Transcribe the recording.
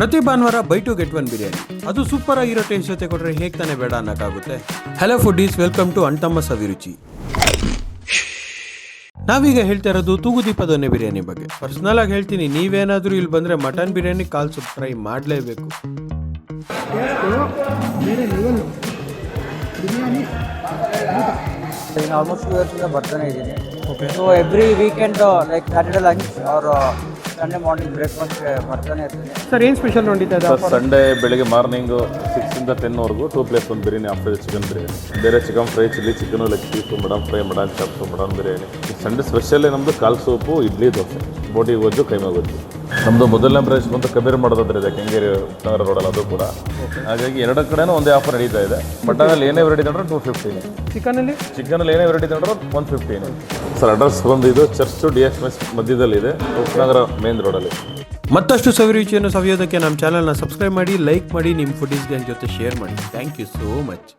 ಪ್ರತಿ ಭಾನುವಾರ by two get one biryani, ಅದು ಸೂಪರ್ ಆಗಿರೋ ಟೇಸ್ಟ್ ಜೊತೆ ಕೊಟ್ಟರೆ ಹೇಗೆ ತಾನೇ ಬೇಡ ಅನ್ನೋಕ್ಕಾಗುತ್ತೆ. ಹಲೋ ಫುಡೀಸ್, ವೆಲ್ಕಮ್ ಟು ಅಣ್ತಮ್ಮ ಸವಿರುಚಿ. ನಾವೀಗ ಹೇಳ್ತಾ ಇರೋದು ತೂಗುದೀಪ ದೊನ್ನೆ ಬಿರಿಯಾನಿ ಬಗ್ಗೆ. ಪರ್ಸನಲ್ ಆಗಿ ಹೇಳ್ತೀನಿ, ನೀವೇನಾದರೂ ಇಲ್ಲಿ ಬಂದರೆ ಮಟನ್ ಬಿರಿಯಾನಿ ಕಾಲ್ ಸೂಪ್ ಟ್ರೈ ಮಾಡಲೇಬೇಕು. ಆಲ್ಮೋಸ್ಟ್ 2 years ಬರ್ತಾನೆ ಇದ್ದೀನಿ. So every weekend like Saturday lunch or Sunday morning breakfast ಬರ್ತಾನೆ ಇರ್ತೀನಿ. ಸರ್ ಏನು ಸ್ಪೆಷಲ್ ನೋಡಿದ್ದೆ? ಸಂಡೇ ಬೆಳಿಗ್ಗೆ ಮಾರ್ನಿಂಗು 6 ಇಂದ 10ವರೆಗೂ 2 ಪ್ಲೇಸ್ ಒಂದು ಬಿರಿಯಾನಿ, ಆಫ್ಟರ್ ಚಿಕನ್ ಬಿರಿಯಾನಿ, ಬೇರೆ chicken fry, chilli chicken, leg piece, mutton fry, mutton chops, mutton biryani. Sunday ಸ್ಪೆಷಲ್ಲೇ ನಮ್ಮದು ಕಾಲ್ ಸೂಪು, ಇಡ್ಲಿ, ದೋಸೆ, ಬೋಟಿ ಗೊಜ್ಜು, ಕೈಮಾ ಗೊಜ್ಜು. ನಮ್ಮದು ಮೊದಲನೇ ಬ್ರಾಂಚ್ ಬಂದು ಕಬೀರ್ ಮಾಡೋದಾದ್ರೆ ಇದೆ, ಕೆಂಗೇರಿ ನಗರ ರೋಡಲ್ಲಿ, ಅದು ಕೂಡ. ಹಾಗಾಗಿ ಎರಡು ಕಡೆನೂ ಒಂದೇ ಆಫರ್ ನಡೀತಾ ಇದೆ. ಮಟನಲ್ಲಿ ಏನೇ ವೆರೈಟಿ ತಗೊಂಡ್ರೆ 250, ಚಿಕನಲ್ಲಿ ಏನೇ ವೆರೈಟಿ ತಗೊಂಡ್ರೆ 150. ಸರ್ ಅಡ್ರೆಸ್ ಬಂದು ಇದು ಚರ್ಚು DFMS ಮಧ್ಯದಲ್ಲಿದೆ, ಉಪನಗರ ಮೇನ್ ರೋಡಲ್ಲಿ. ಮತ್ತಷ್ಟು ಸವಿರುಚಿಯನ್ನು ಸವಿಯೋದಕ್ಕೆ ನಮ್ಮ ಚಾನಲ್ನ ಸಬ್ಸ್ಕ್ರೈಬ್ ಮಾಡಿ, ಲೈಕ್ ಮಾಡಿ, ನಿಮ್ಮ ಫುಡೀಸ್ ಗ್ಯಾಂಗ್ ಜೊತೆ ಶೇರ್ ಮಾಡಿ. Thank you so much.